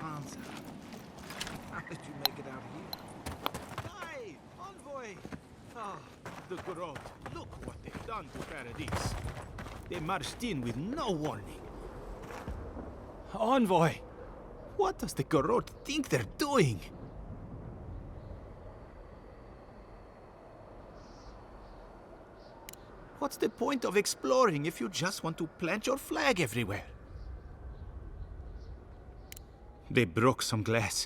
Sansa. How did you make it out here? Hi, Envoy! Ah, the Garrote. Look what they've done to Paradis. They marched in with no warning. Envoy! What does the Garrote think they're doing? What's the point of exploring if you just want to plant your flag everywhere? They broke some glass,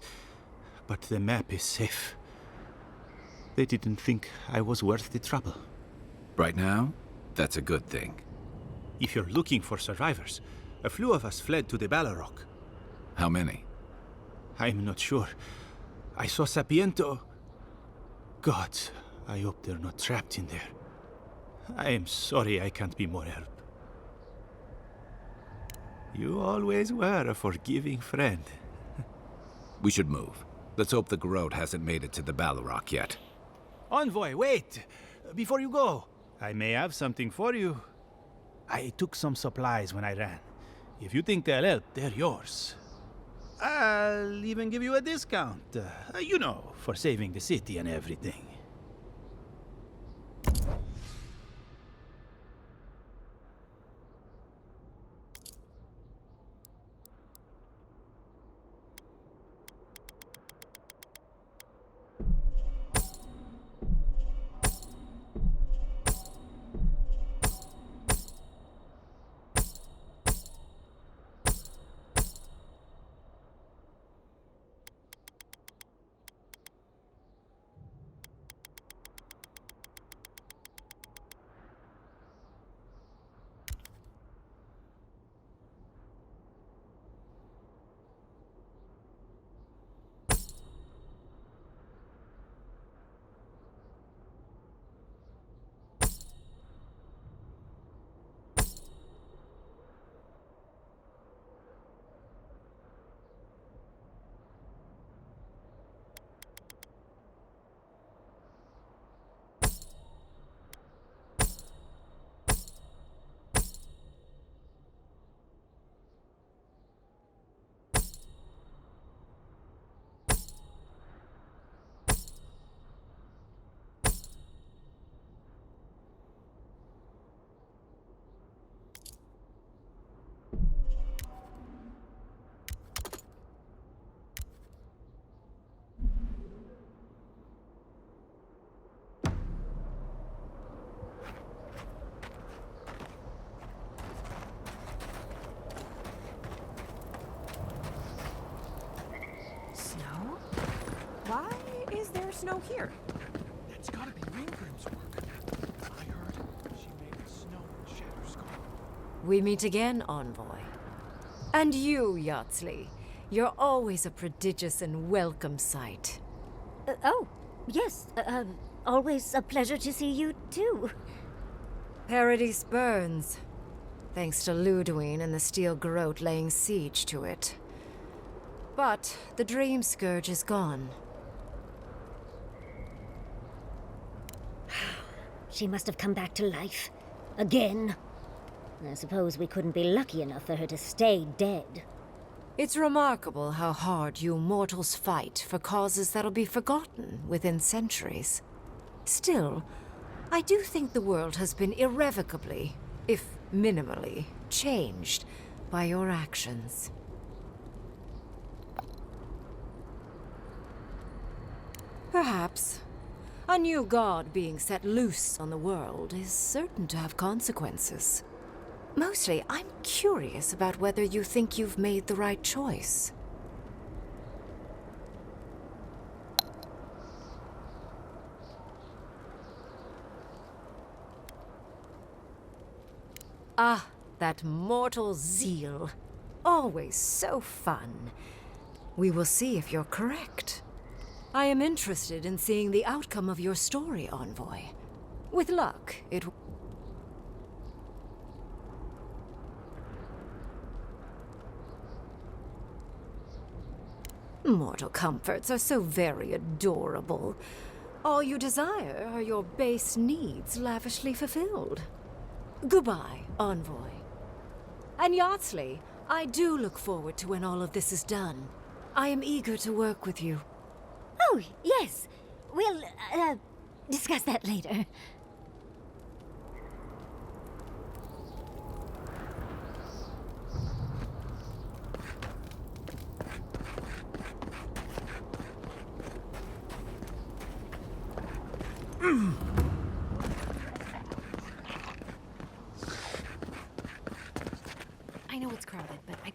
but the map is safe. They didn't think I was worth the trouble. Right now, that's a good thing. If you're looking for survivors, a few of us fled to the Balrog. How many? I'm not sure. I saw Sapiento. God, I hope they're not trapped in there. I am sorry I can't be more help. You always were a forgiving friend. We should move. Let's hope the Garrote hasn't made it to the Balrog yet. Envoy, wait! Before you go, I may have something for you. I took some supplies when I ran. If you think they'll help, they're yours. I'll even give you a discount. You know, for saving the city and everything. Why is there snow here? That's gotta be Ringgrim's work. I heard she made the snow shatter skull. We meet again, Envoy. And you, Yardsley. You're always a prodigious and welcome sight. Oh, yes. Always a pleasure to see you, too. Paradis burns. Thanks to Ludwine and the Steel Garrote laying siege to it. But the Dream Scourge is gone. She must have come back to life. Again. I suppose we couldn't be lucky enough for her to stay dead. It's remarkable how hard you mortals fight for causes that'll be forgotten within centuries. Still, I do think the world has been irrevocably, if minimally, changed by your actions. Perhaps. A new god being set loose on the world is certain to have consequences. Mostly, I'm curious about whether you think you've made the right choice. Ah, that mortal zeal. Always so fun. We will see if you're correct. I am interested in seeing the outcome of your story, Envoy. With luck, it... Mortal comforts are so very adorable. All you desire are your base needs lavishly fulfilled. Goodbye, Envoy. And Yardsley, I do look forward to when all of this is done. I am eager to work with you. Oh, yes. We'll, discuss that later. I know it's crowded, but I...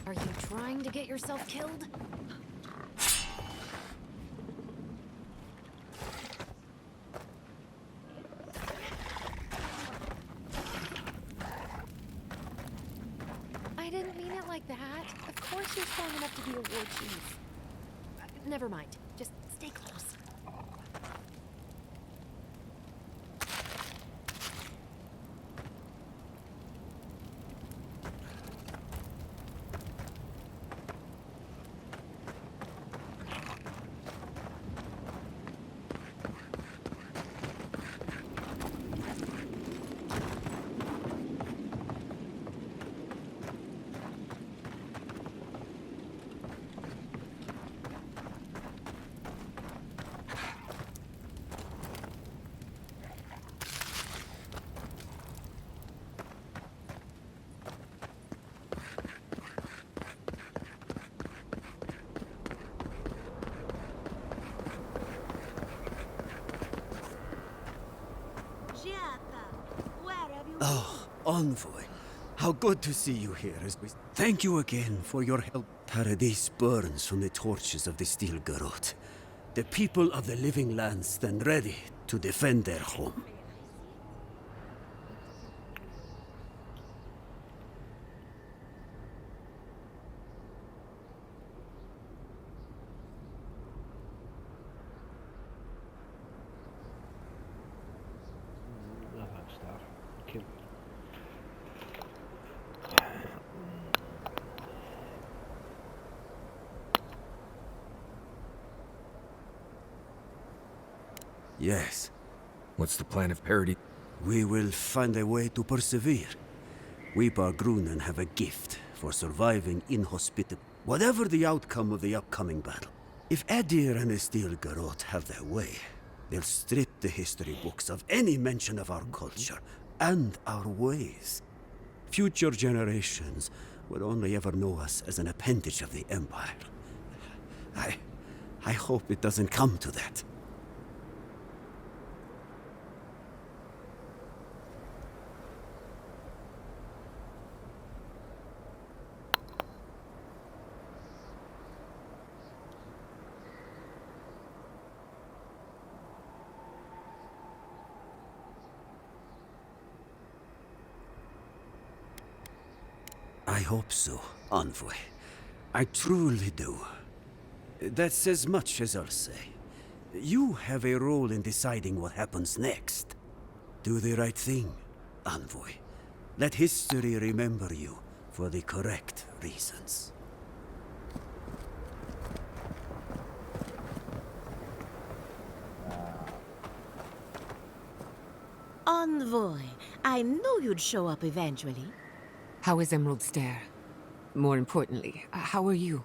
Are you trying to get yourself killed? I didn't mean it like that. Of course you're strong enough to be a war chief. Never mind. Just stay close. Oh, Envoy. How good to see you here as we thank you again for your help. Paradise burns from the torches of the Steel Garrote. The people of the living lands stand ready to defend their home. Yes, What's the plan of parody? we will find a way to persevere. We Bargrunen have a gift for surviving inhospitable. Whatever the outcome of the upcoming battle, if Edir and the Steel Garrote have their way, they'll strip the history books of any mention of our culture and our ways. Future generations will only ever know us as an appendage of the Empire. I hope it doesn't come to that. I hope so, Envoy. I truly do. That's as much as I'll say. You have a role in deciding what happens next. Do the right thing, Envoy. Let history remember you for the correct reasons. Envoy, I knew you'd show up eventually. How is Emerald Stair? More importantly, how are you?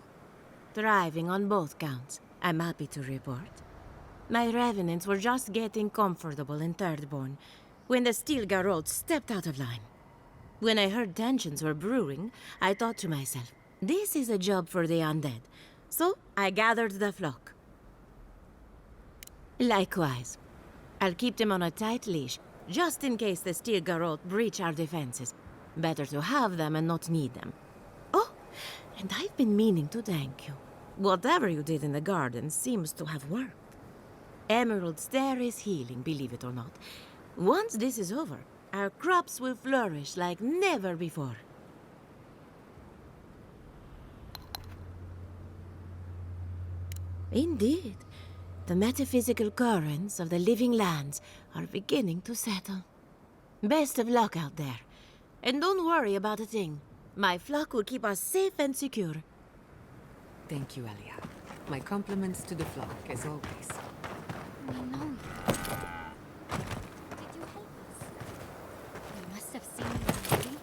Thriving on both counts, I'm happy to report. My revenants were just getting comfortable in Thirdborn when the Steel Garrote stepped out of line. When I heard tensions were brewing, I thought to myself, this is a job for the undead. So I gathered the flock. Likewise, I'll keep them on a tight leash, just in case the Steel Garrote breach our defenses. Better to have them and not need them. Oh, and I've been meaning to thank you. Whatever you did in the garden seems to have worked. Emerald Stair is healing, believe it or not. Once this is over, our crops will flourish like never before. Indeed, the metaphysical currents of the living lands are beginning to settle. Best of luck out there. And don't worry about a thing. My flock will keep us safe and secure. Thank you, Elia. My compliments to the flock, as always. We know you. Did you help us? You must have seen me in the dream.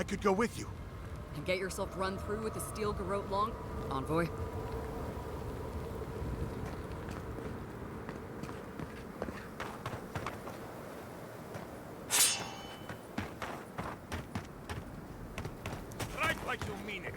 I could go with you. And get yourself run through with a steel garrote long envoy. Right like you mean it.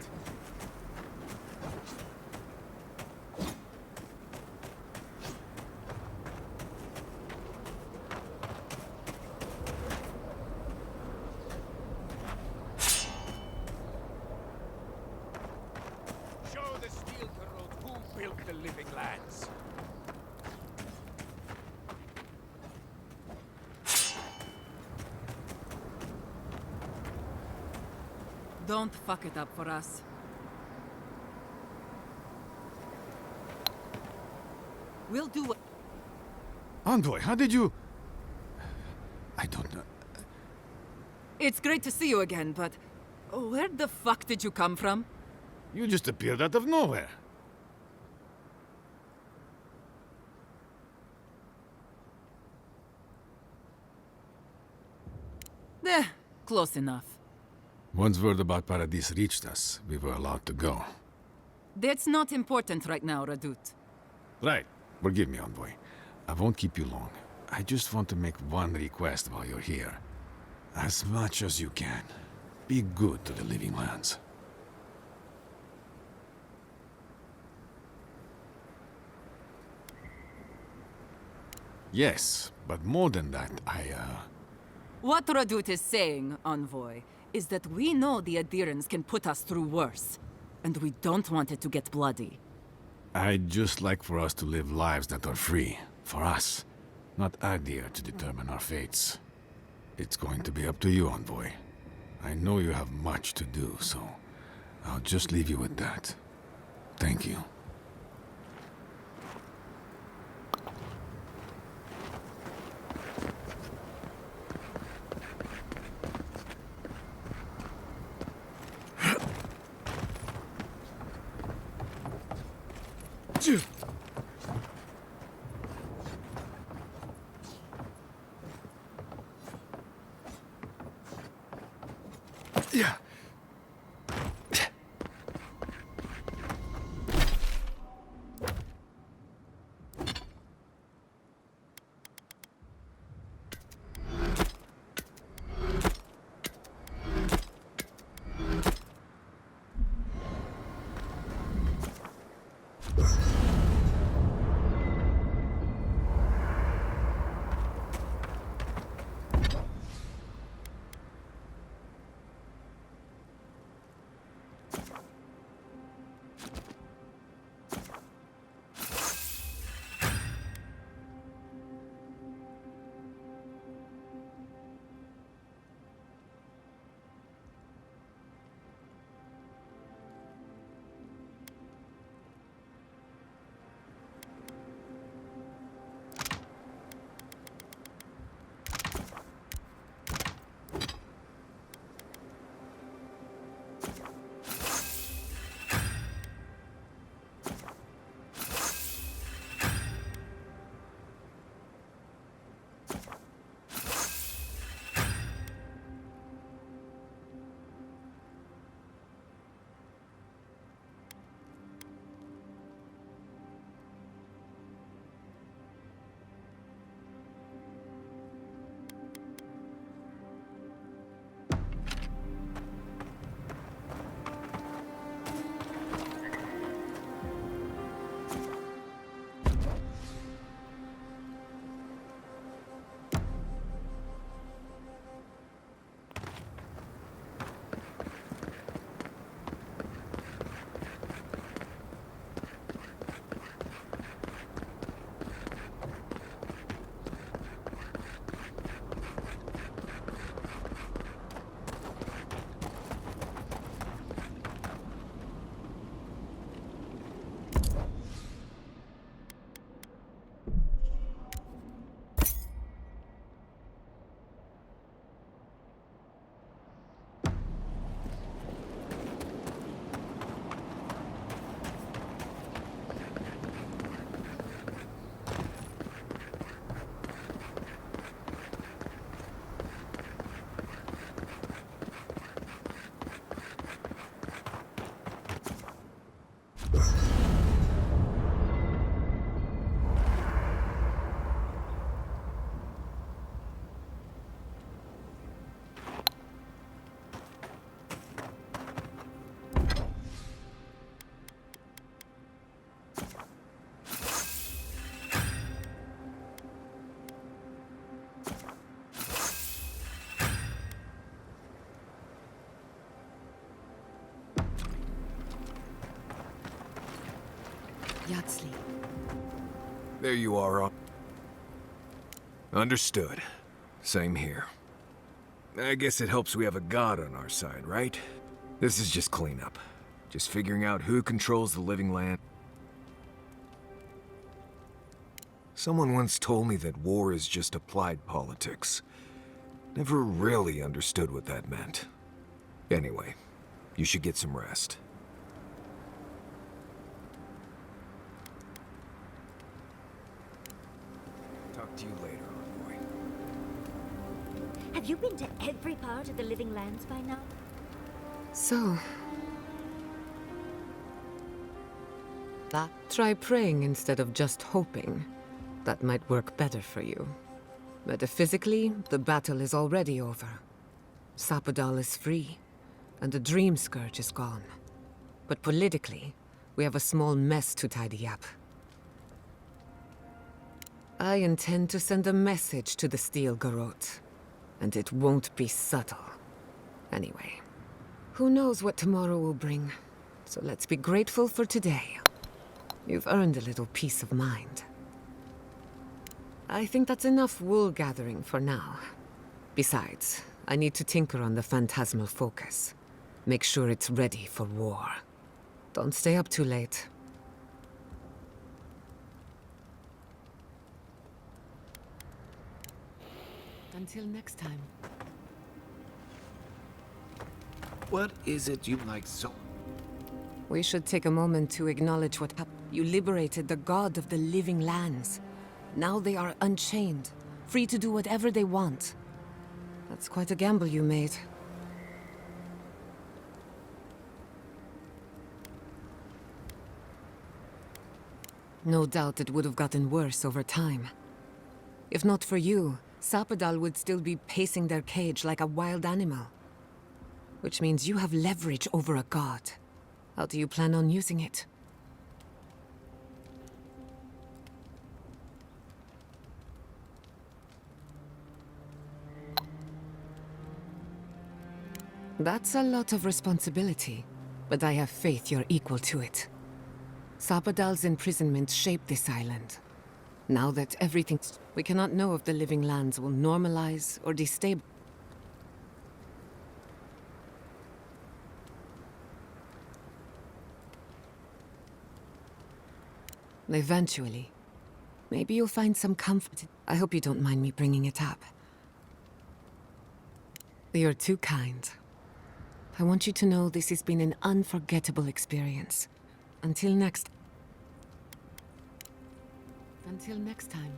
Show the steel corrode who built the living lands. Don't fuck it up for us. We'll do what... Envoy, how did you... I don't know. It's great to see you again, but... Where the fuck did you come from? You just appeared out of nowhere. Close enough. Once word about Paradis reached us, we were allowed to go. That's not important right now, Radut. Right. Forgive me, Envoy. I won't keep you long. I just want to make one request while you're here. As much as you can, be good to the living lands. Yes, but more than that, What Radut is saying, Envoy, is that we know the adherents can put us through worse. And we don't want it to get bloody. I'd just like for us to live lives that are free. For us. Not Adir to determine our fates. It's going to be up to you, Envoy. I know you have much to do, so I'll just leave you with that. Thank you. Yeah. Yatsley. There you are. Understood. Same here. I guess it helps we have a god on our side, right? This is just cleanup. Just figuring out who controls the living land. Someone once told me that war is just applied politics. Never really understood what that meant. Anyway, you should get some rest. Talk to you later, Envoy. Have you been to every part of the Living Lands by now? So... try praying instead of just hoping. That might work better for you. Metaphysically, the battle is already over. Sapadal is free, and the Dream Scourge is gone. But politically, we have a small mess to tidy up. I intend to send a message to the Steel Garrote, and it won't be subtle. Anyway, who knows what tomorrow will bring, so let's be grateful for today. You've earned a little peace of mind. I think that's enough wool gathering for now. Besides, I need to tinker on the phantasmal focus. Make sure it's ready for war. Don't stay up too late. Until next time. What is it you like so? We should take a moment to acknowledge what happened. You liberated the god of the living lands. Now they are unchained, free to do whatever they want. That's quite a gamble you made. No doubt it would have gotten worse over time. If not for you, Sapadal would still be pacing their cage like a wild animal. Which means you have leverage over a god. How do you plan on using it? That's a lot of responsibility, but I have faith you're equal to it. Sapadal's imprisonment shaped this island. Now that everything's... we cannot know if the living lands will normalize or destabilize. Eventually. Maybe you'll find some comfort. I hope you don't mind me bringing it up. You're too kind. I want you to know this has been an unforgettable experience. Until next time.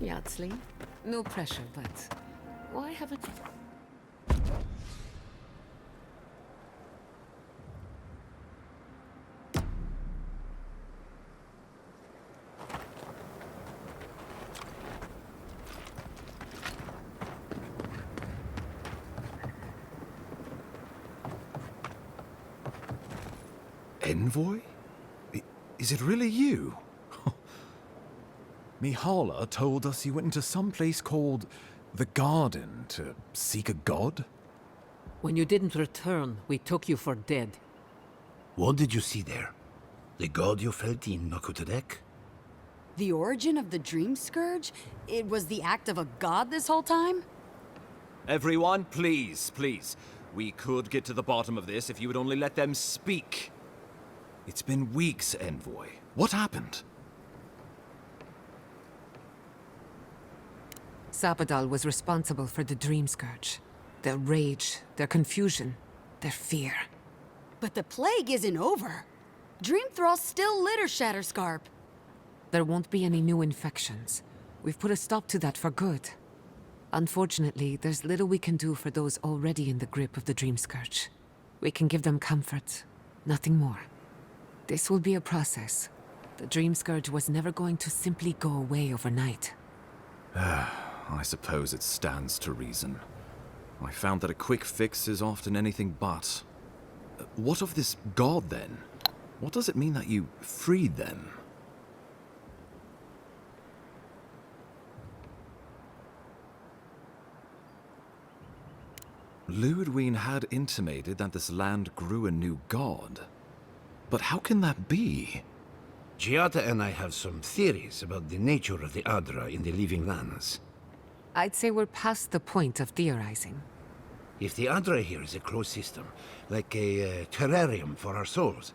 Yatsley, no pressure, but why haven't... Envoy? Is it really you? Mihala told us you went into some place called the Garden to seek a god? When you didn't return, we took you for dead. What did you see there? The god you felt in Nakutadek? The origin of the Dream Scourge? It was the act of a god this whole time? Everyone, please, please. We could get to the bottom of this if you would only let them speak. It's been weeks, Envoy. What happened? Sapadal was responsible for the Dream Scourge. Their rage, their confusion, their fear. But the plague isn't over. Dream Thralls still litter Shatterscarp. There won't be any new infections. We've put a stop to that for good. Unfortunately, there's little we can do for those already in the grip of the Dream Scourge. We can give them comfort, nothing more. This will be a process. The Dream Scourge was never going to simply go away overnight. I suppose it stands to reason. I found that a quick fix is often anything but. What of this god, then? What does it mean that you freed them? Ludwig had intimated that this land grew a new god. But how can that be? Giada and I have some theories about the nature of the Adra in the Living Lands. I'd say we're past the point of theorizing. If the Adra here is a closed system, like a terrarium for our souls,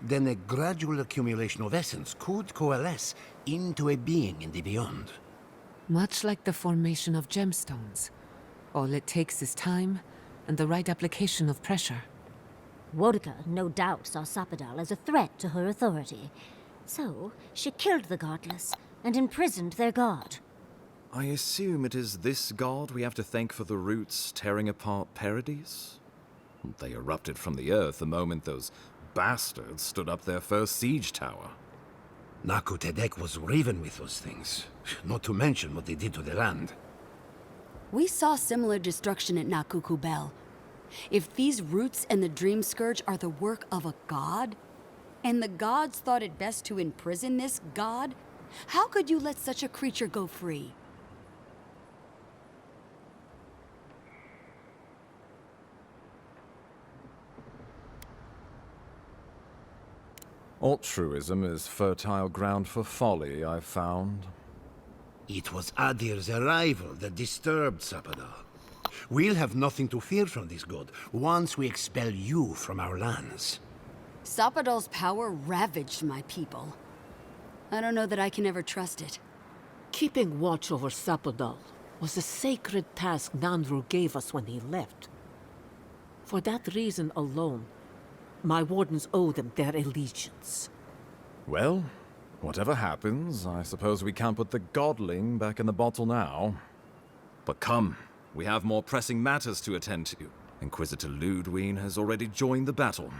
then a gradual accumulation of essence could coalesce into a being in the beyond. Much like the formation of gemstones. All it takes is time and the right application of pressure. Wodka no doubt saw Sapadal as a threat to her authority. So, she killed the godless and imprisoned their god. I assume it is this god we have to thank for the roots tearing apart Paradise? They erupted from the earth the moment those bastards stood up their first siege tower. Nakutadek was riven with those things, not to mention what they did to the land. We saw similar destruction at Nakukubel. If these roots and the Dream Scourge are the work of a god, and the gods thought it best to imprison this god, how could you let such a creature go free? Altruism is fertile ground for folly, I've found. It was Adir's arrival that disturbed Sapadal. We'll have nothing to fear from this god once we expel you from our lands. Sapadal's power ravaged my people. I don't know that I can ever trust it. Keeping watch over Sapadal was a sacred task Nandru gave us when he left. For that reason alone, my wardens owe them their allegiance. Well, whatever happens, I suppose we can't put the godling back in the bottle now. But come, we have more pressing matters to attend to. Inquisitor Ludwig has already joined the battle.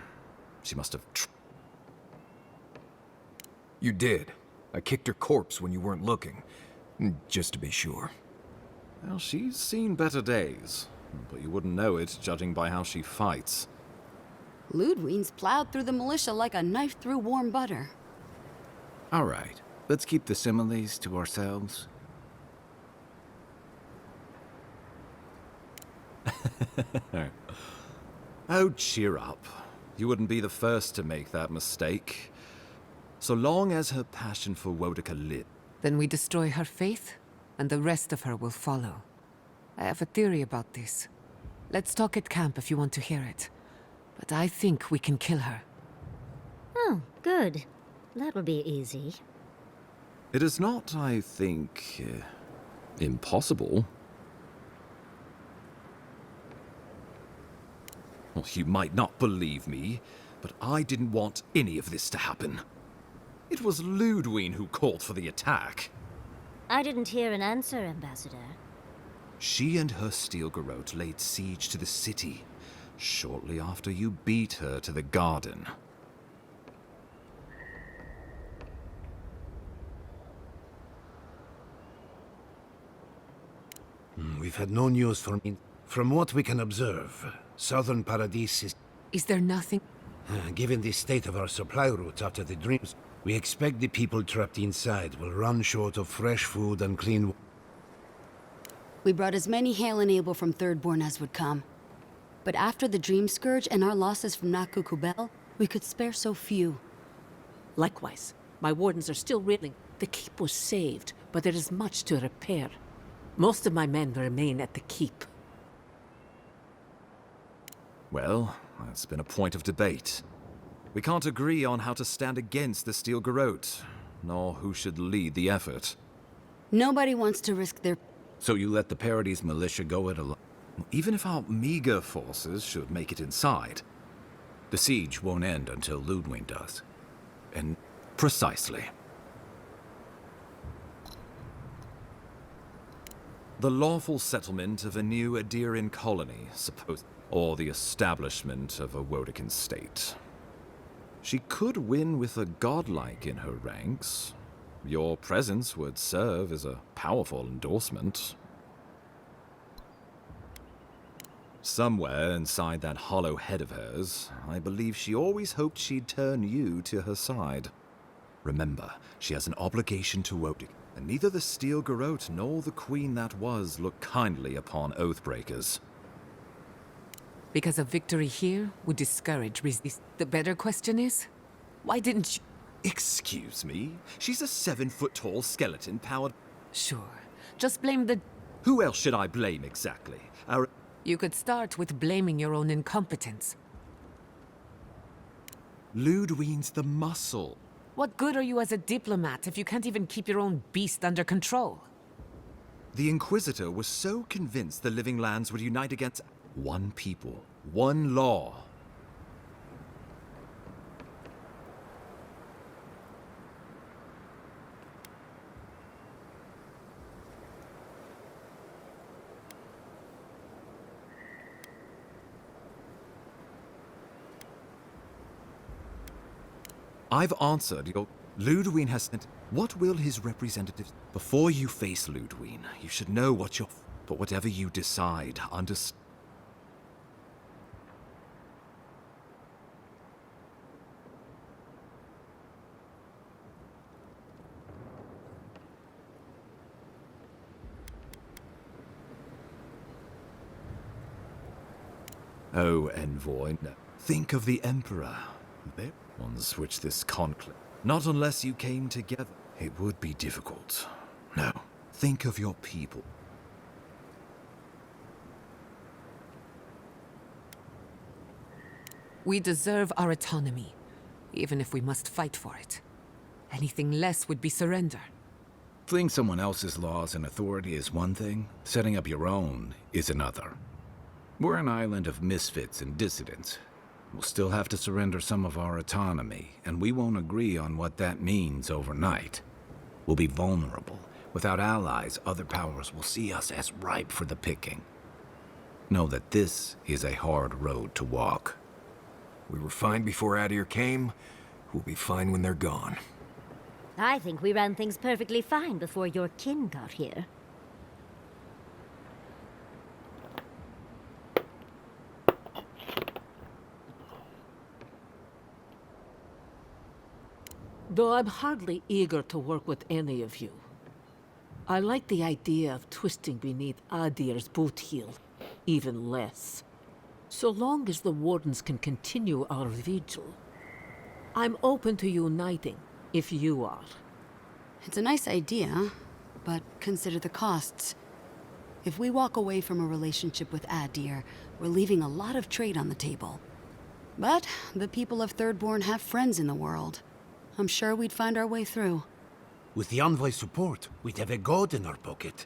She must have... You did. I kicked her corpse when you weren't looking, just to be sure. Well, she's seen better days, but you wouldn't know it judging by how she fights. Ludwig's plowed through the militia like a knife through warm butter. All right, let's keep the similes to ourselves. Oh, cheer up. You wouldn't be the first to make that mistake. So long as her passion for Wodka lit. Then we destroy her faith, and the rest of her will follow. I have a theory about this. Let's talk at camp if you want to hear it. But I think we can kill her. Oh, good. That will be easy. It is not, I think, impossible. Well, you might not believe me, but I didn't want any of this to happen. It was Ludwig who called for the attack. I didn't hear an answer, Ambassador. She and her steel garrote laid siege to the city, shortly after you beat her to the garden. We've had no news from what we can observe. Southern Paradise is... Is there nothing? Given the state of our supply routes after the dreams, we expect the people trapped inside will run short of fresh food and clean water. We brought as many Hail and Able from Thirdborn as would come. But after the Dream Scourge and our losses from Nakukubel, we could spare so few. Likewise, my wardens are still reeling. The keep was saved, but there is much to repair. Most of my men remain at the keep. Well, that's been a point of debate. We can't agree on how to stand against the Steel Garrote, nor who should lead the effort. Nobody wants to risk their... So you let the Parodies militia go it alone? Even if our meager forces should make it inside, The siege won't end until Ludwig does. and precisely. The lawful settlement of a new Adirian colony, or the establishment of a Woedican state. She could win with a godlike in her ranks. Your presence would serve as a powerful endorsement. Somewhere inside that hollow head of hers, I believe she always hoped she'd turn you to her side. Remember, she has an obligation to Woedic, and neither the Steel Garrote nor the queen that was look kindly upon oathbreakers. Because a victory here would discourage resistance. The better question is, why didn't you... Excuse me? She's a 7-foot-tall skeleton powered... Sure. Just blame the... Who else should I blame exactly? Our... You could start with blaming your own incompetence. Ludwig's the muscle. What good are you as a diplomat if you can't even keep your own beast under control? The Inquisitor was so convinced the Living Lands would unite against one people, one law. I've answered your... Ludwig has sent... What will his representatives... Before you face Ludwig, you should know what you're... But whatever you decide, understand... Oh, envoy, no. Think of the Emperor. They on switch this conflict. Not unless you came together. It would be difficult. No. Think of your people. We deserve our autonomy, even if we must fight for it. Anything less would be surrender. Fleeing someone else's laws and authority is one thing. Setting up your own is another. We're an island of misfits and dissidents. We'll still have to surrender some of our autonomy, and we won't agree on what that means overnight. We'll be vulnerable. Without allies, other powers will see us as ripe for the picking. Know that this is a hard road to walk. We were fine before Adir came. We'll be fine when they're gone. I think we ran things perfectly fine before your kin got here. Though I'm hardly eager to work with any of you. I like the idea of twisting beneath Adir's boot heel, even less. So long as the Wardens can continue our vigil, I'm open to uniting, if you are. It's a nice idea, but consider the costs. If we walk away from a relationship with Adir, we're leaving a lot of trade on the table. But the people of Thirdborn have friends in the world. I'm sure we'd find our way through. With the Envoy's support, we'd have a god in our pocket.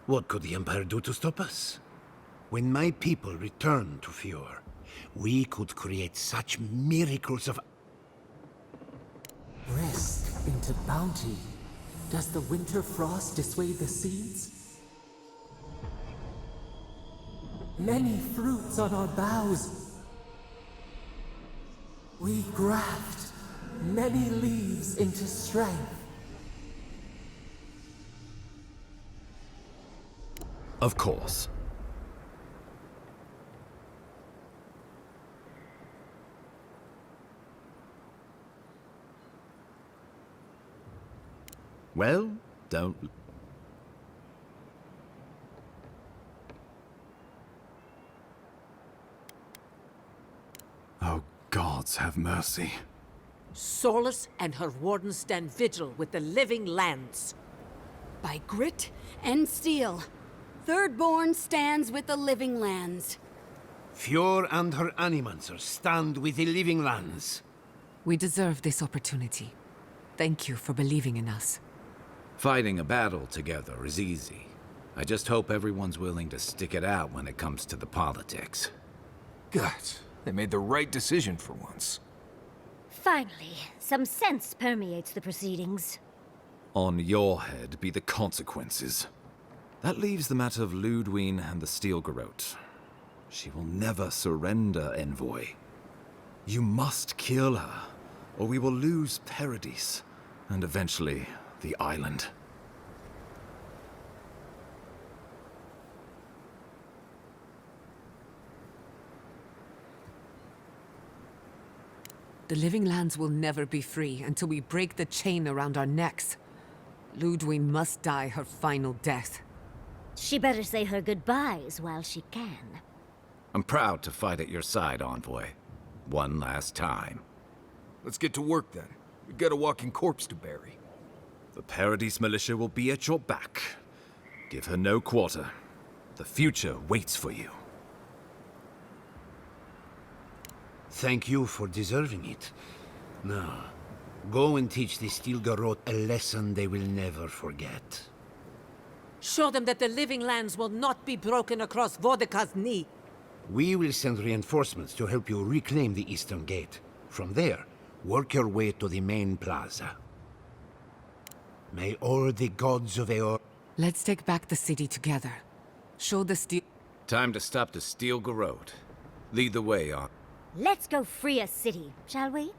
What could the Empire do to stop us? When my people return to Fjord, we could create such miracles of... Rest into bounty. Does the winter frost dissuade the seeds? Many fruits on our boughs. We graft many leaves into strength. Of course. Well, don't... Oh, gods have mercy. Solus and her wardens stand vigil with the living lands. By grit and steel, Thirdborn stands with the living lands. Fjord and her animancers stand with the living lands. We deserve this opportunity. Thank you for believing in us. Fighting a battle together is easy. I just hope everyone's willing to stick it out when it comes to the politics. God, they made the right decision for once. Finally, some sense permeates the proceedings. On your head be the consequences. That leaves the matter of Ludwine and the Steel Garrote. She will never surrender, Envoy. You must kill her, or we will lose Paradis, and eventually the island. The living lands will never be free until we break the chain around our necks. Ludwine must die her final death. She better say her goodbyes while she can. I'm proud to fight at your side, Envoy. One last time. Let's get to work then. We've got a walking corpse to bury. The Paradis militia will be at your back. Give her no quarter. The future waits for you. Thank you for deserving it. Now, go and teach the Steel Garrote a lesson they will never forget. Show them that the living lands will not be broken across Vodka's knee. We will send reinforcements to help you reclaim the Eastern Gate. From there, work your way to the main plaza. May all the gods of Eor... Let's take back the city together. Show the steel... Time to stop the Steel Garrote. Lead the way on. Let's go free a city, shall we?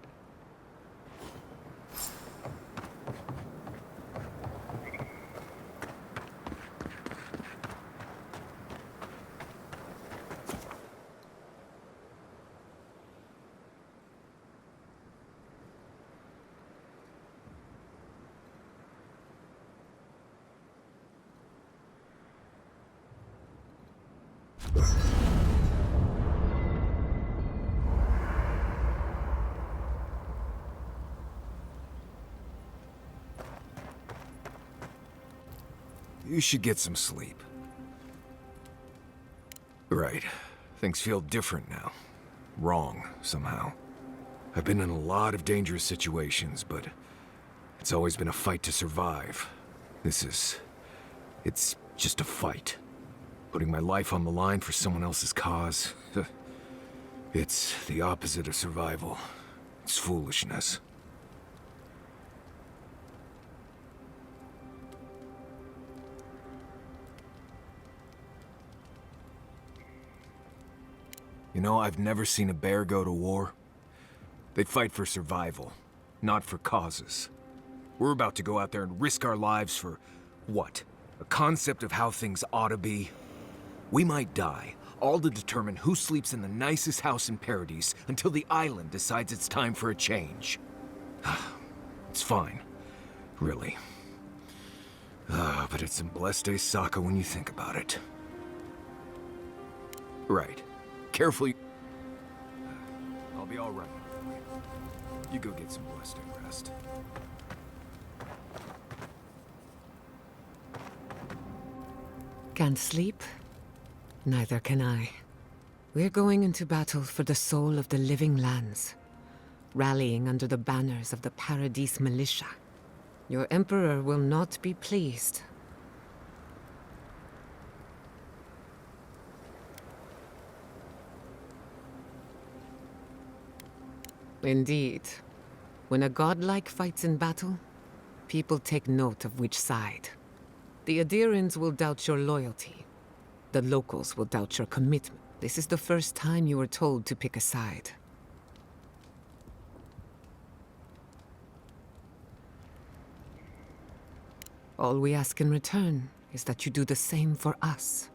You should get some sleep. Right. Things feel different now. Wrong, somehow. I've been in a lot of dangerous situations, but it's always been a fight to survive. It's just a fight. Putting my life on the line for someone else's cause. It's the opposite of survival. It's foolishness. You know, I've never seen a bear go to war. They fight for survival, not for causes. We're about to go out there and risk our lives for, what? A concept of how things ought to be? We might die, all to determine who sleeps in the nicest house in Paradis until the island decides it's time for a change. It's fine, really. But it's some blessed day Sokka when you think about it. Right. Careful. I'll be all right. You go get some blessed day rest. Can't sleep? Neither can I. We're going into battle for the soul of the living lands, rallying under the banners of the Paradis militia. Your Emperor will not be pleased. Indeed. When a godlike fights in battle, people take note of which side. The Adherents will doubt your loyalty. The locals will doubt your commitment. This is the first time you were told to pick a side. All we ask in return is that you do the same for us.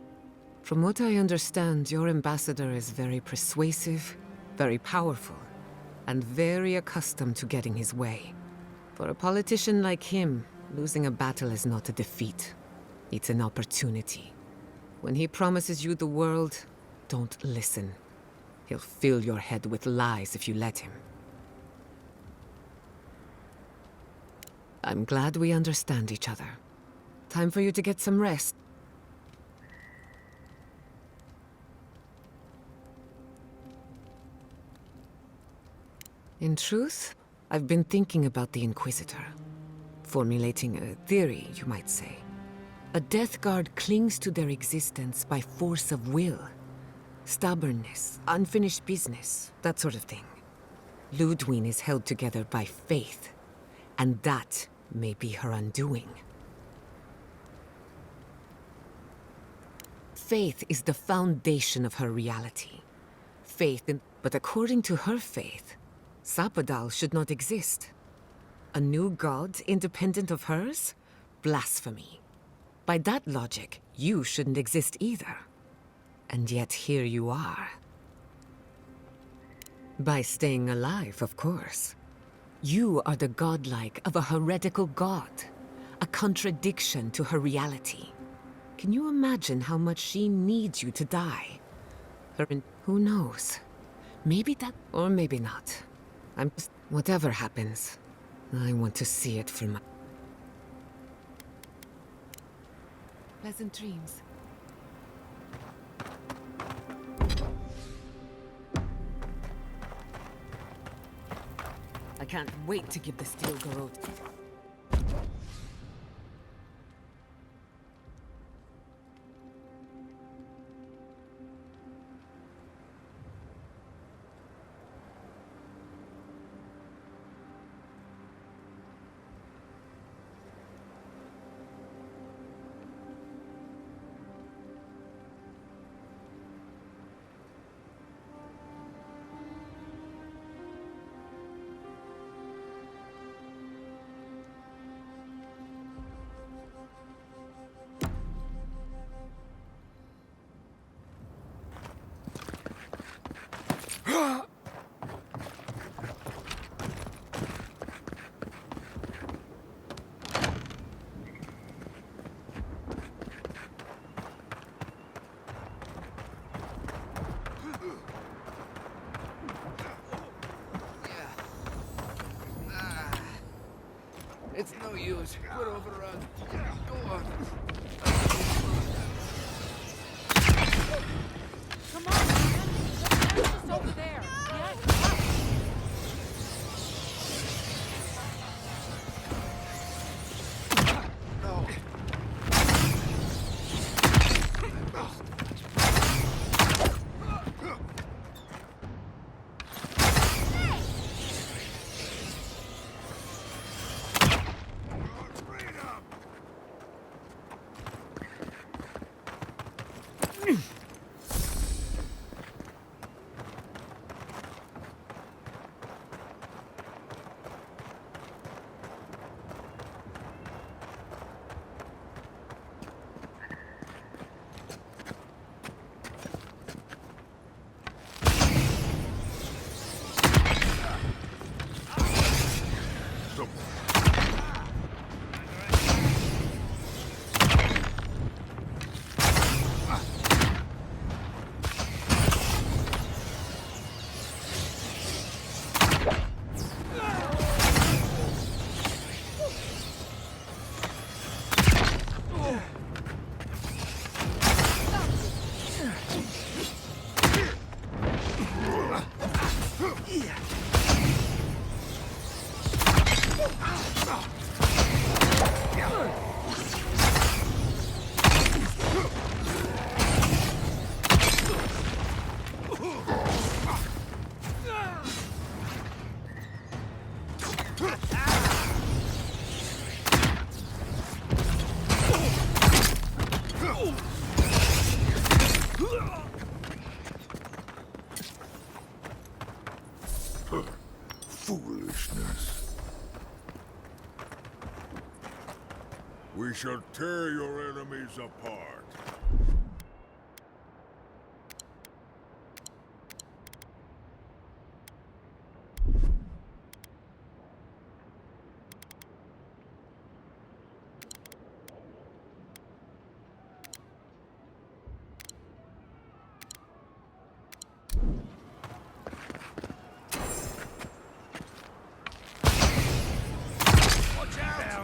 From what I understand, your ambassador is very persuasive, very powerful, and very accustomed to getting his way. For a politician like him, losing a battle is not a defeat. It's an opportunity. When he promises you the world, don't listen. He'll fill your head with lies if you let him. I'm glad we understand each other. Time for you to get some rest. In truth, I've been thinking about the Inquisitor. Formulating a theory, you might say. A Death Guard clings to their existence by force of will. Stubbornness, unfinished business, that sort of thing. Ludwig is held together by faith, and that may be her undoing. Faith is the foundation of her reality. But according to her faith, Sapadal should not exist. A new god independent of hers? Blasphemy. By that logic, you shouldn't exist either. And yet here you are. By staying alive, of course. You are the godlike of a heretical god. A contradiction to her reality. Can you imagine how much she needs you to die? Who knows? Maybe that, or maybe not. Whatever happens, I want to see it from my... Pleasant dreams. I can't wait to give the Steel Garrote. It's no use. We're overrun. Go on. Come on, man! They're just over there. Foolishness. We shall tear your enemies apart. Watch out!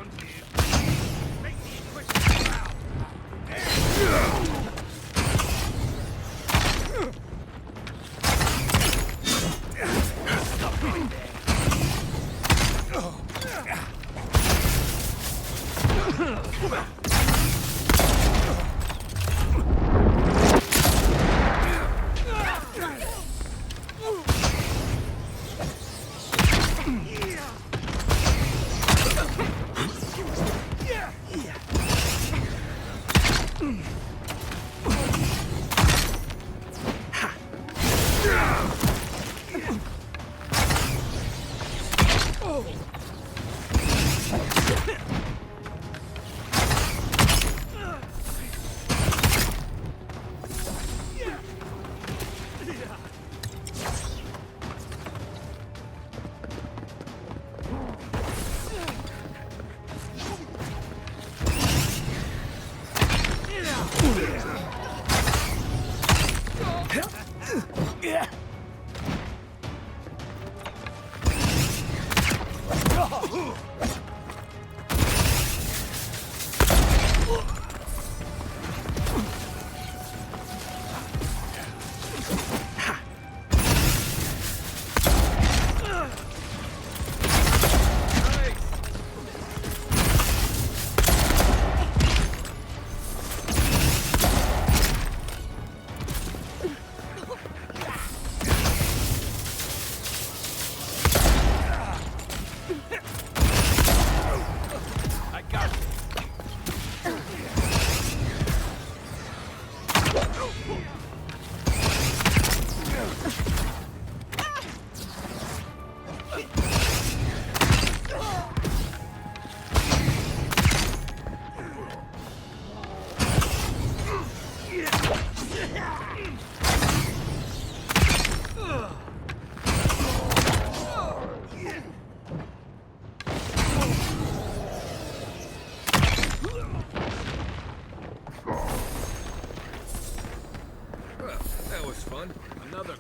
That was fun. Another.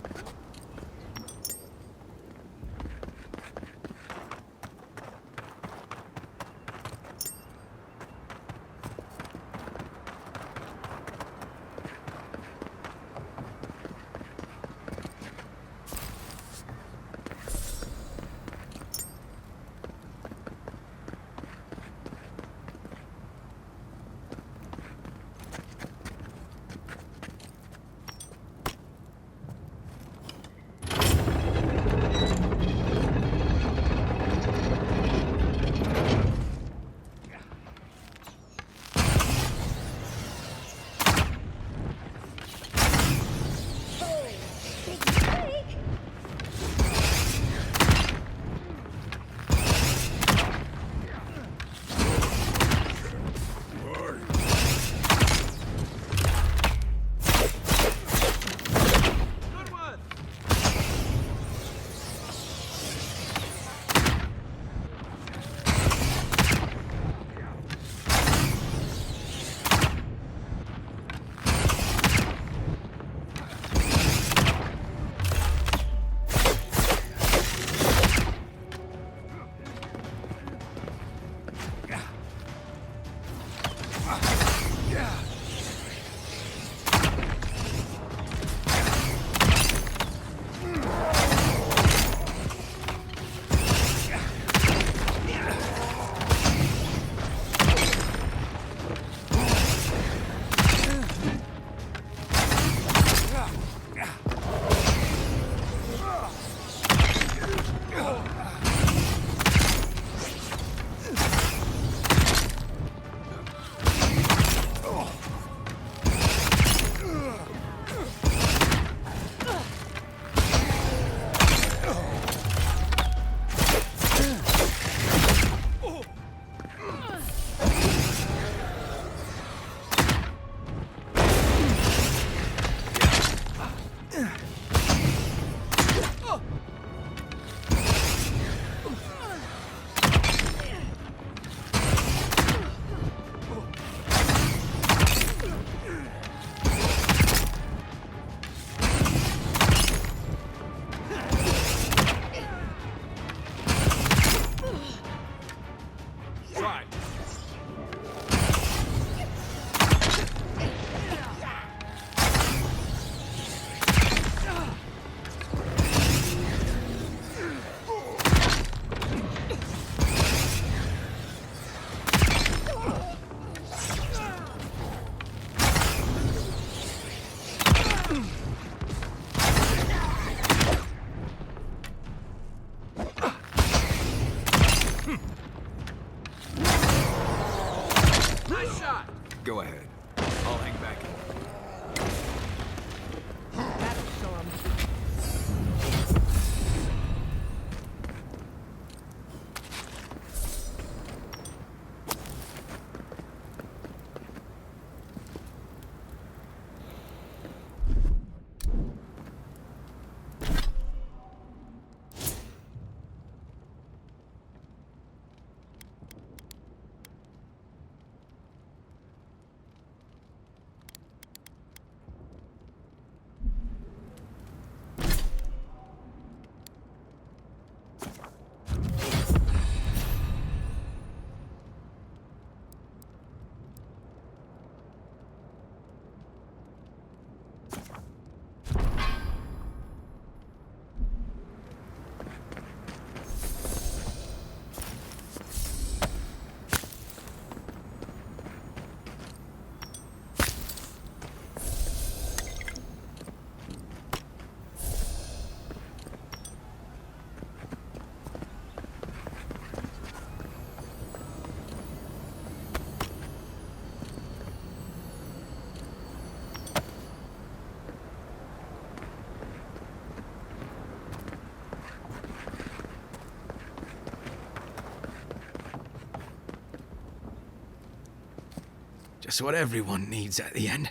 That's what everyone needs at the end.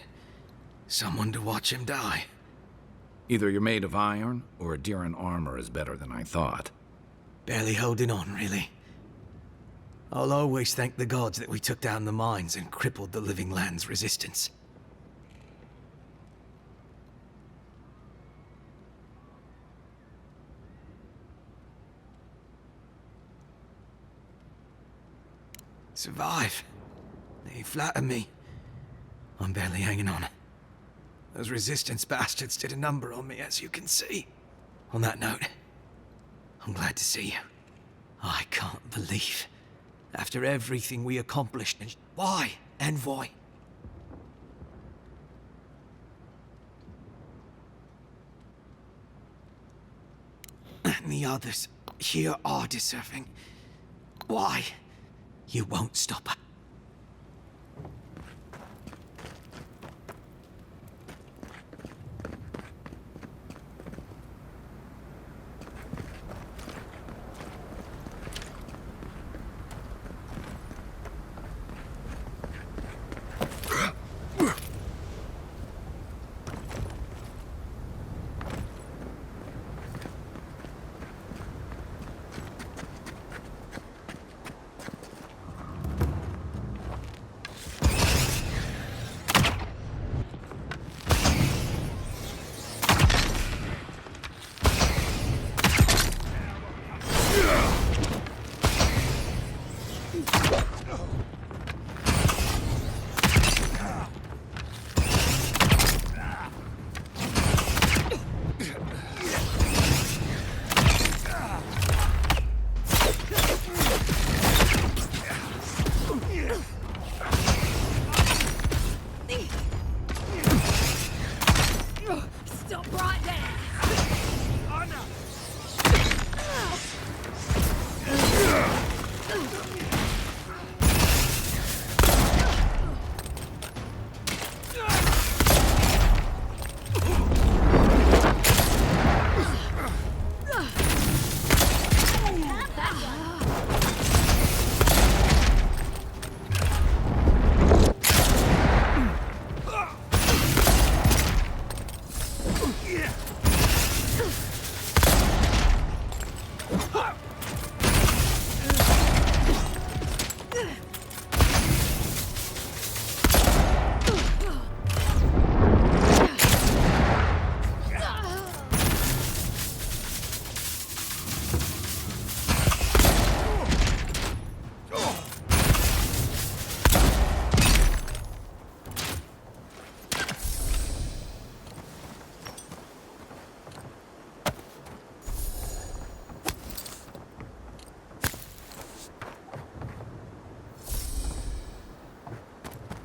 Someone to watch him die. Either you're made of iron, or a deer in armor is better than I thought. Barely holding on, really. I'll always thank the gods that we took down the mines and crippled the living land's resistance. Survive. They flatter me. I'm barely hanging on. Those resistance bastards did a number on me, as you can see. On that note, I'm glad to see you. I can't believe, after everything we accomplished, and why, Envoy? And the others here are deserving. Why? You won't stop her.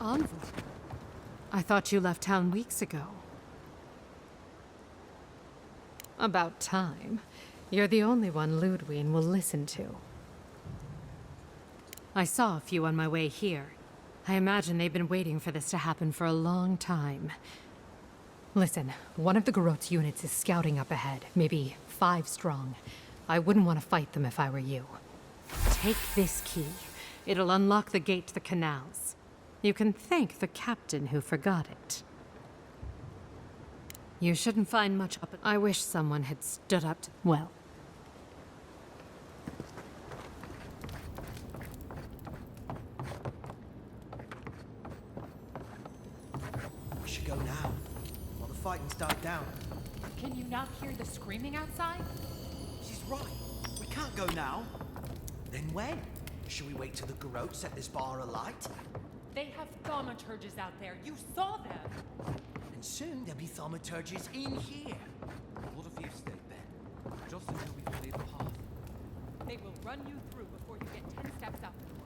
Envoy? I thought you left town weeks ago. About time. You're the only one Ludwig will listen to. I saw a few on my way here. I imagine they've been waiting for this to happen for a long time. Listen, one of the Garot's units is scouting up ahead, maybe 5 strong. I wouldn't want to fight them if I were you. Take this key. It'll unlock the gate to the canals. You can thank the captain who forgot it. You shouldn't find much up. I wish someone had stood up to... well. We should go now, while the fighting's died down. Can you not hear the screaming outside? She's right. We can't go now. Then when? Should we wait till the Garot set this bar alight? They have thaumaturges out there. You saw them. And soon there'll be thaumaturges in here. What if you stayed then? Just until we cleared the path. They will run you through before you get 10 steps out the door.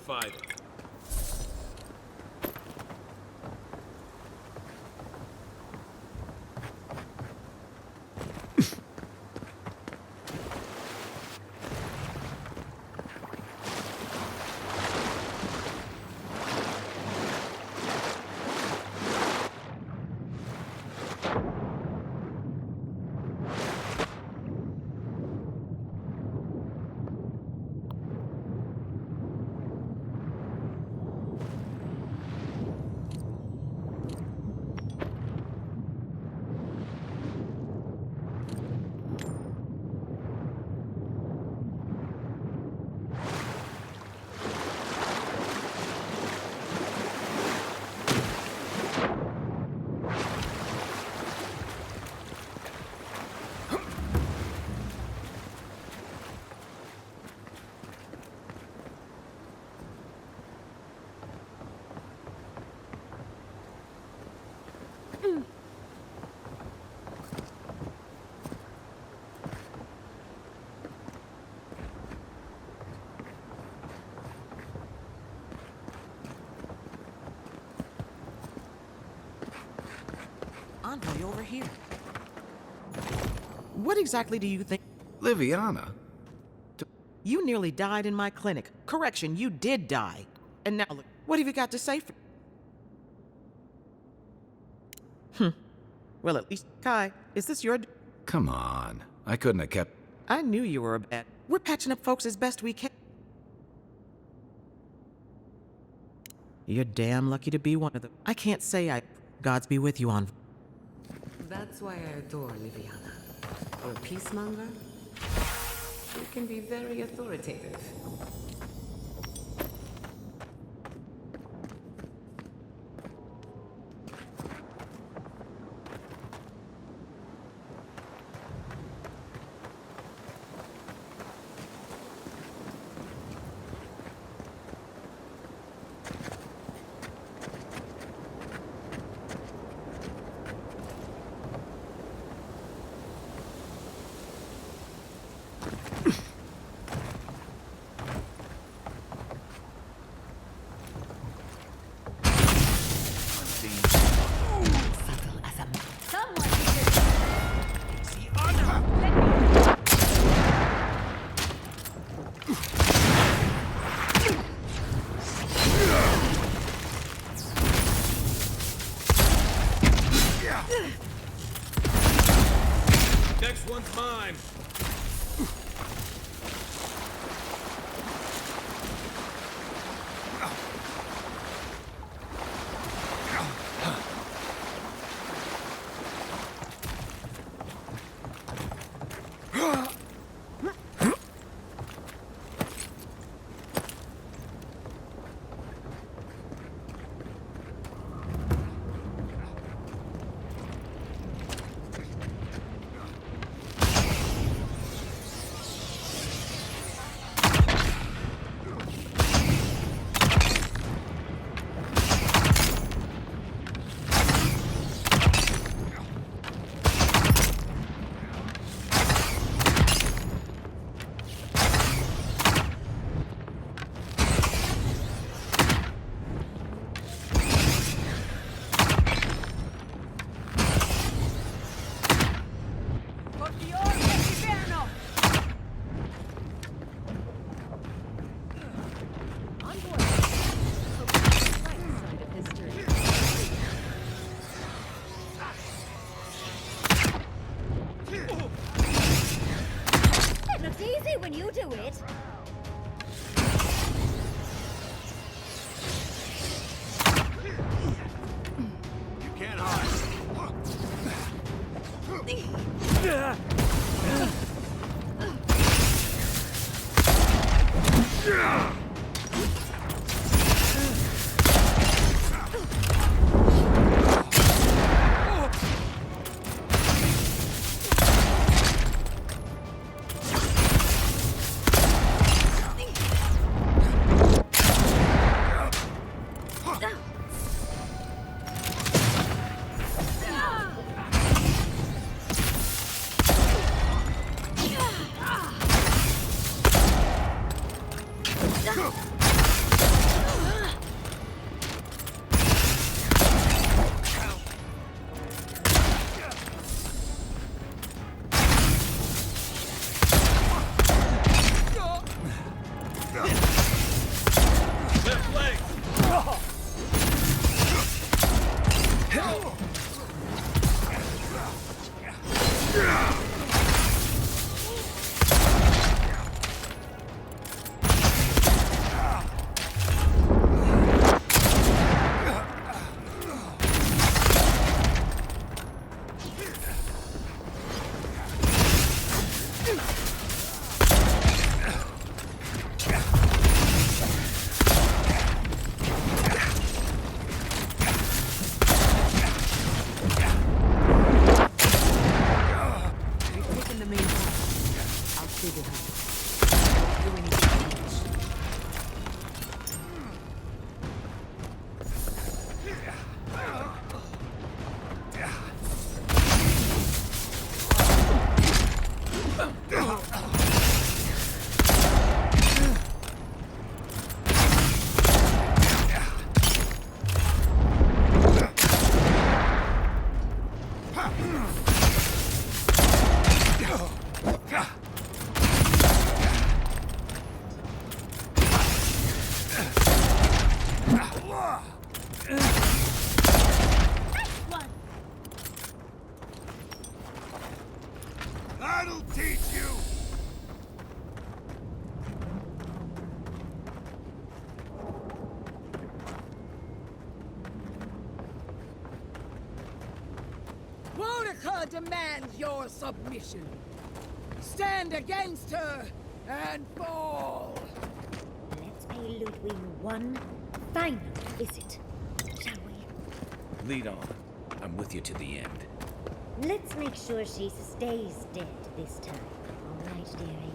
fighting. Envoy over here. What exactly do you think? Liviana? You nearly died in my clinic. Correction, you did die. And now, look, what have you got to say for... Well, at least, Kai, is this your... Come on. I couldn't have kept... I knew you were a bad... We're patching up folks as best we can. You're damn lucky to be one of them. I can't say I... Gods be with you, Envoy. That's why I adore Liviana. For a peacemonger, she can be very authoritative. Next one's mine. Woudica demands your submission. Stand against her and fall. Let's pay Ludwig one final visit, shall we? Lead on. I'm with you to the end. Let's make sure she stays dead this time. All right, dearie.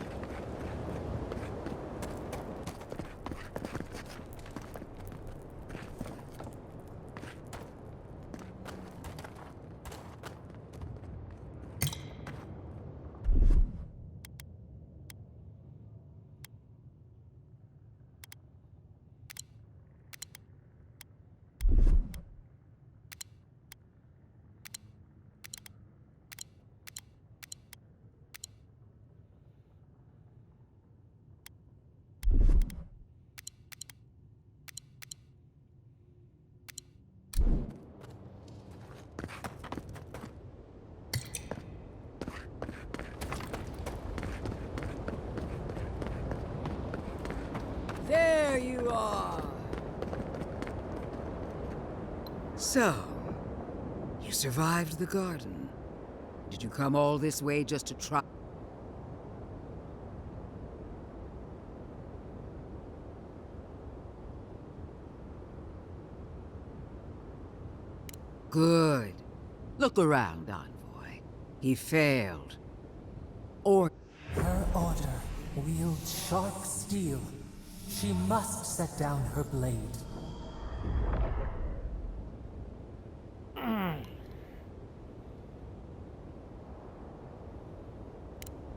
There you are. So, you survived the garden. Did you come all this way just to try? Good. Look around, Envoy. He failed. Or... Her order wields sharp steel. She must set down her blade.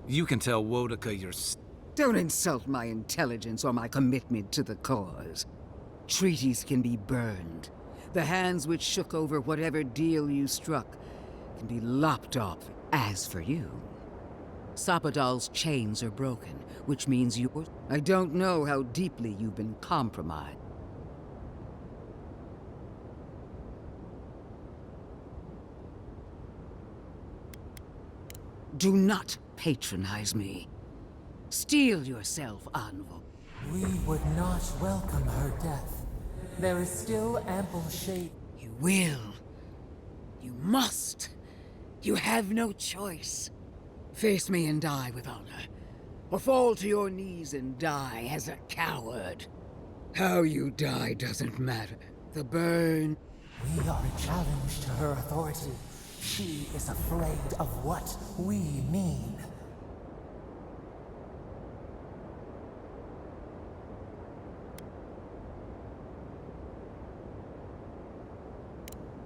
You can tell Woudica you're... Don't insult my intelligence or my commitment to the cause. Treaties can be burned. The hands which shook over whatever deal you struck can be lopped off. As for you, Sapadal's chains are broken, which means you're... I don't know how deeply you've been compromised. Do not patronize me. Steel yourself, Envoy. We would not welcome her death. There is still ample shade. You will. You must. You have no choice. Face me and die with honor. Or fall to your knees and die as a coward. How you die doesn't matter. The burn... We are a challenge to her authority. She is afraid of what we mean.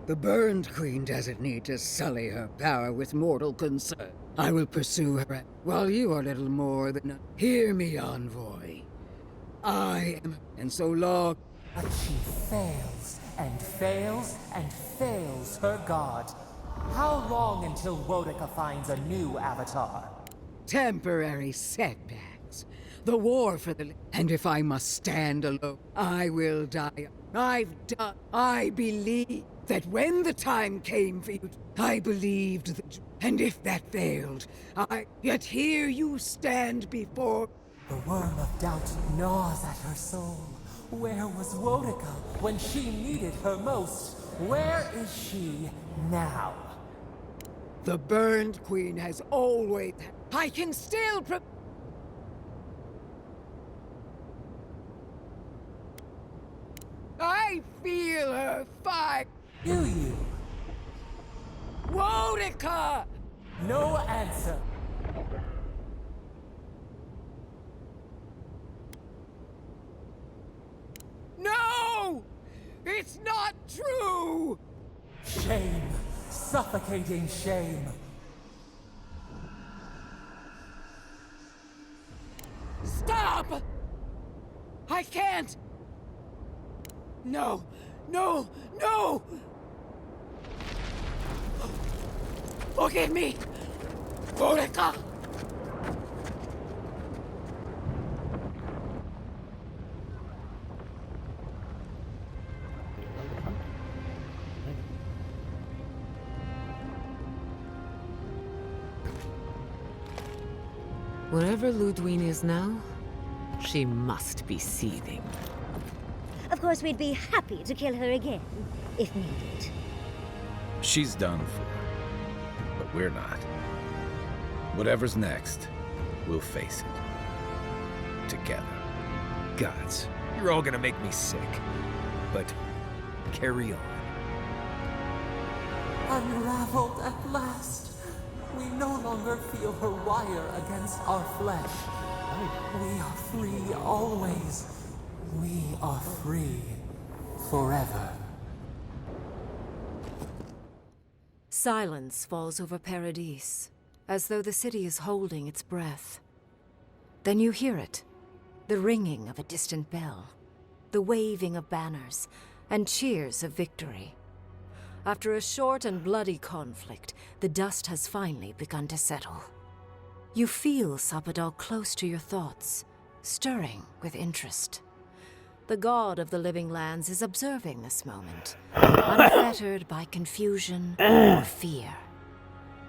The Burned Queen doesn't need to sully her power with mortal concern. I will pursue her while you are little more than a... Hear me, Envoy. I am... And so long... But she fails, and fails, and fails her god. How long until Woudica finds a new avatar? Temporary setbacks. The war for the... And if I must stand alone, I will die. I've done... I believe that when the time came for you, I believed that... And if that failed, Yet here you stand before... The worm of doubt gnaws at her soul. Where was Woudica when she needed her most? Where is she now? The Burned Queen has always... I can still I feel her fight! Do you? Woudica! No answer. No! It's not true! Shame. Suffocating shame. Stop! I can't! No! No! No! Look at me! Woudica! Wherever Ludwig is now, she must be seething. Of course, we'd be happy to kill her again, if needed. She's done for. but we're not. Whatever's next, we'll face it. Together. Gods, you're all gonna make me sick. But carry on. Unraveled at last. We no longer feel her wire against our flesh. We are free always. We are free forever. Silence falls over Paradis, as though the city is holding its breath. Then you hear it, the ringing of a distant bell, the waving of banners, and cheers of victory. After a short and bloody conflict, the dust has finally begun to settle. You feel Sapadal close to your thoughts, stirring with interest. The god of the living lands is observing this moment, unfettered by confusion or fear.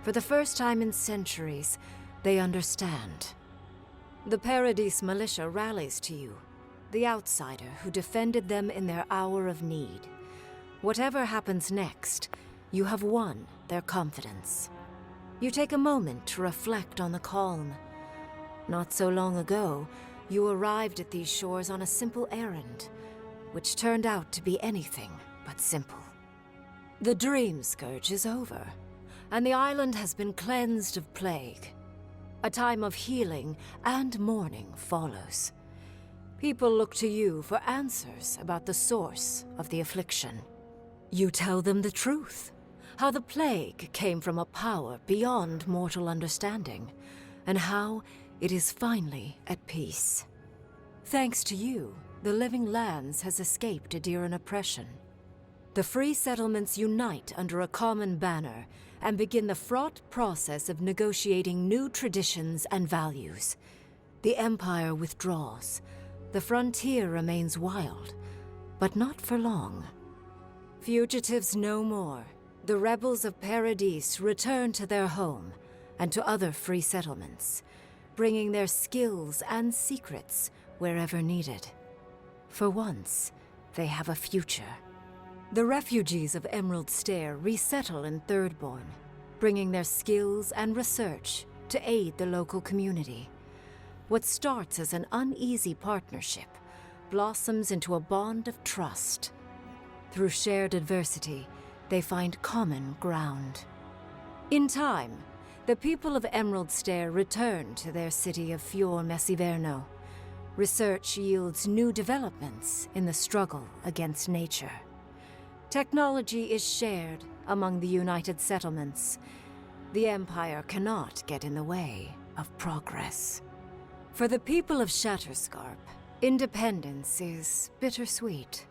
For the first time in centuries, they understand. The Paradis militia rallies to you, the outsider who defended them in their hour of need. Whatever happens next, you have won their confidence. You take a moment to reflect on the calm. Not so long ago, you arrived at these shores on a simple errand, which turned out to be anything but simple. The Dream Scourge is over, and the island has been cleansed of plague. A time of healing and mourning follows. People look to you for answers about the source of the affliction. You tell them the truth, how the plague came from a power beyond mortal understanding, and how it is finally at peace. Thanks to you, the Living Lands has escaped Adiran oppression. The free settlements unite under a common banner and begin the fraught process of negotiating new traditions and values. The Empire withdraws. The frontier remains wild, but not for long. Fugitives no more. The rebels of Paradis return to their home and to other free settlements, bringing their skills and secrets wherever needed. For once, they have a future. The refugees of Emerald Stair resettle in Thirdborn, bringing their skills and research to aid the local community. What starts as an uneasy partnership blossoms into a bond of trust. Through shared adversity, they find common ground. In time, the people of Emerald Stair return to their city of Fior Messiverno. Research yields new developments in the struggle against nature. Technology is shared among the united settlements. The Empire cannot get in the way of progress. For the people of Shatterscarp, independence is bittersweet.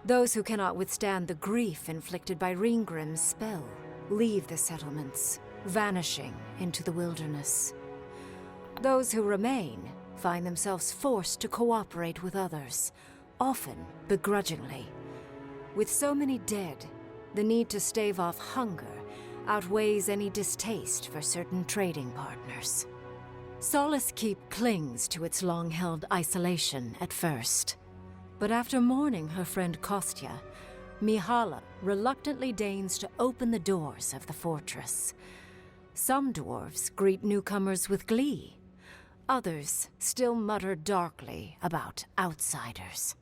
Those who cannot withstand the grief inflicted by Ringgrim's spell leave the settlements, vanishing into the wilderness. Those who remain find themselves forced to cooperate with others, often begrudgingly. With so many dead, the need to stave off hunger outweighs any distaste for certain trading partners. Solace Keep clings to its long-held isolation at first. But after mourning her friend Kostya, Mihala reluctantly deigns to open the doors of the fortress. Some dwarves greet newcomers with glee. Others still mutter darkly about outsiders.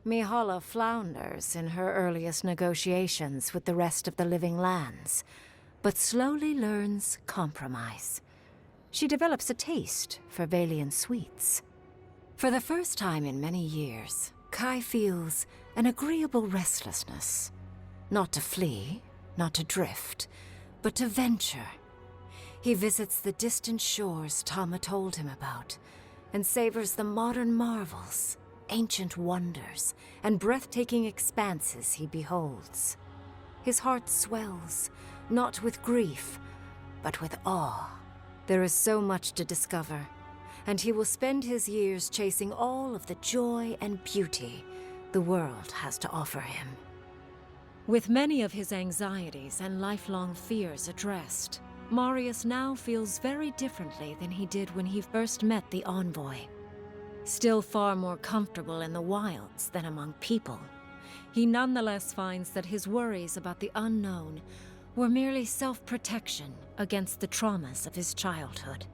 Mihala flounders in her earliest negotiations with the rest of the Living Lands, but slowly learns compromise. She develops a taste for Valian sweets. For the first time in many years, Kai feels an agreeable restlessness. Not to flee, not to drift, but to venture. He visits the distant shores Tama told him about, and savors the modern marvels, ancient wonders, and breathtaking expanses he beholds. His heart swells, not with grief, but with awe. There is so much to discover, and he will spend his years chasing all of the joy and beauty the world has to offer him. With many of his anxieties and lifelong fears addressed, Marius now feels very differently than he did when he first met the envoy. Still far more comfortable in the wilds than among people, he nonetheless finds that his worries about the unknown were merely self-protection against the traumas of his childhood.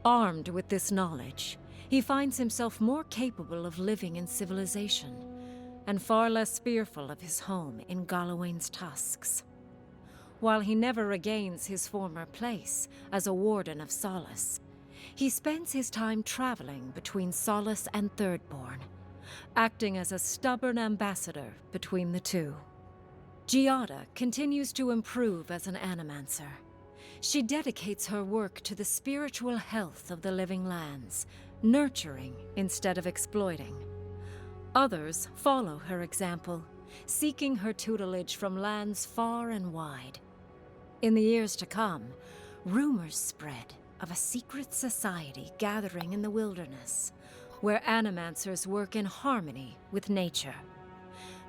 Armed with this knowledge, he finds himself more capable of living in civilization, and far less fearful of his home in Galawain's tusks. While he never regains his former place as a Warden of Solace, he spends his time traveling between Solace and Thirdborn, acting as a stubborn ambassador between the two. Giada continues to improve as an animancer. She dedicates her work to the spiritual health of the living lands, nurturing instead of exploiting. Others follow her example, seeking her tutelage from lands far and wide. In the years to come, rumors spread of a secret society gathering in the wilderness, where animancers work in harmony with nature.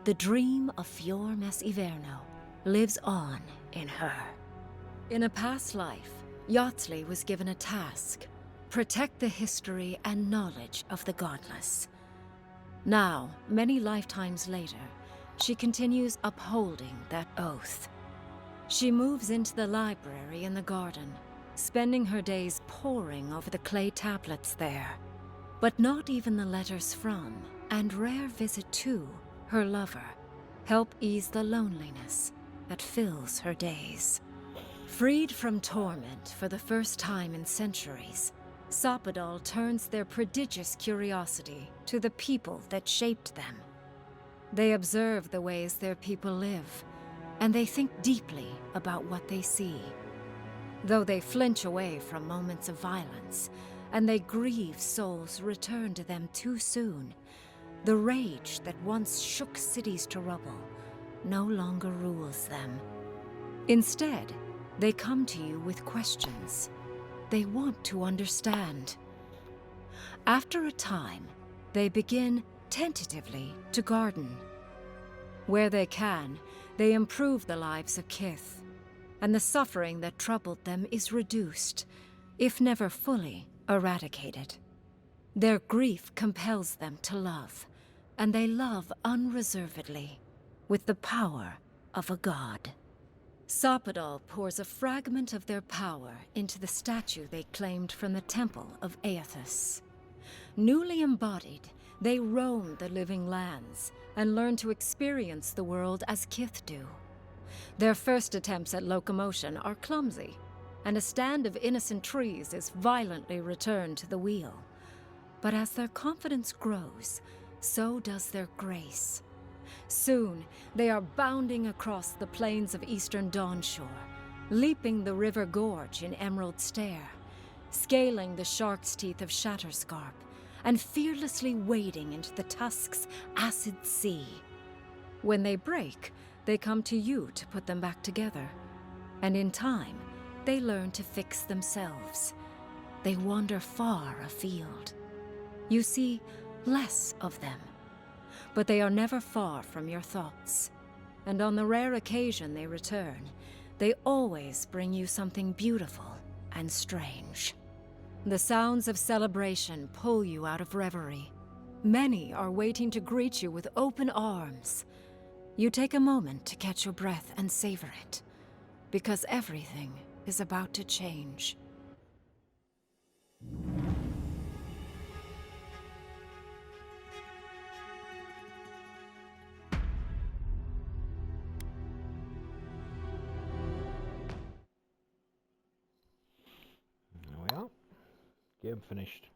The dream of Fior Mes Iverno lives on in her. In a past life, Yatsley was given a task: protect the history and knowledge of the godless. Now, many lifetimes later, she continues upholding that oath. She moves into the library in the garden, spending her days poring over the clay tablets there. But not even the letters from, and rare visit to, her lover help ease the loneliness that fills her days. Freed from torment for the first time in centuries, Sapadal turns their prodigious curiosity to the people that shaped them. They observe the ways their people live, and they think deeply about what they see. Though they flinch away from moments of violence, and they grieve souls returned to them too soon, the rage that once shook cities to rubble no longer rules them. Instead, they come to you with questions. They want to understand. After a time, they begin, tentatively, to garden. Where they can, they improve the lives of Kith, and the suffering that troubled them is reduced, if never fully eradicated. Their grief compels them to love, and they love unreservedly, with the power of a god. Sapadal pours a fragment of their power into the statue they claimed from the temple of Aethys. Newly embodied, they roam the living lands and learn to experience the world as Kith do. Their first attempts at locomotion are clumsy, and a stand of innocent trees is violently returned to the wheel. But as their confidence grows, so does their grace. Soon, they are bounding across the plains of eastern Dawnshore, leaping the river gorge in Emerald Stair, scaling the shark's teeth of Shatterscarp, and fearlessly wading into the Tusk's acid sea. When they break, they come to you to put them back together, and in time, they learn to fix themselves. They wander far afield. You see less of them, but they are never far from your thoughts. And on the rare occasion they return, they always bring you something beautiful and strange. The sounds of celebration pull you out of reverie. Many are waiting to greet you with open arms. You take a moment to catch your breath and savor it, because everything is about to change. There we are. Game finished.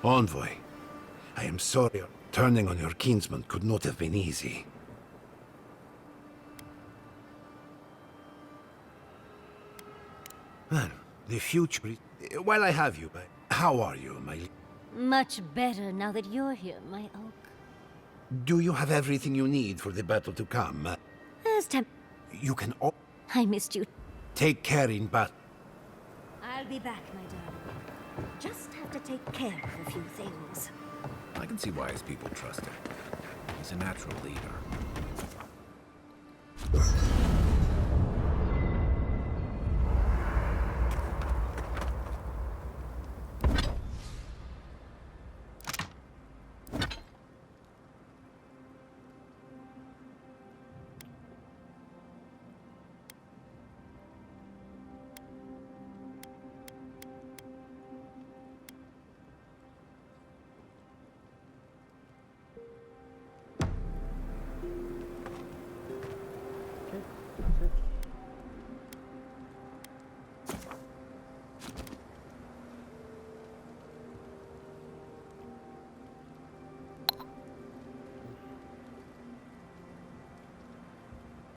Envoy, I am sorry. Turning on your kinsman could not have been easy. Well, the future is... While I have you, how are you, my... Much better now that you're here, my oak. Do you have everything you need for the battle to come? There's time. You can... I missed you. Take care in battle. I'll be back, my darling. Just have to take care of a few things. I can see why his people trust him. He's a natural leader.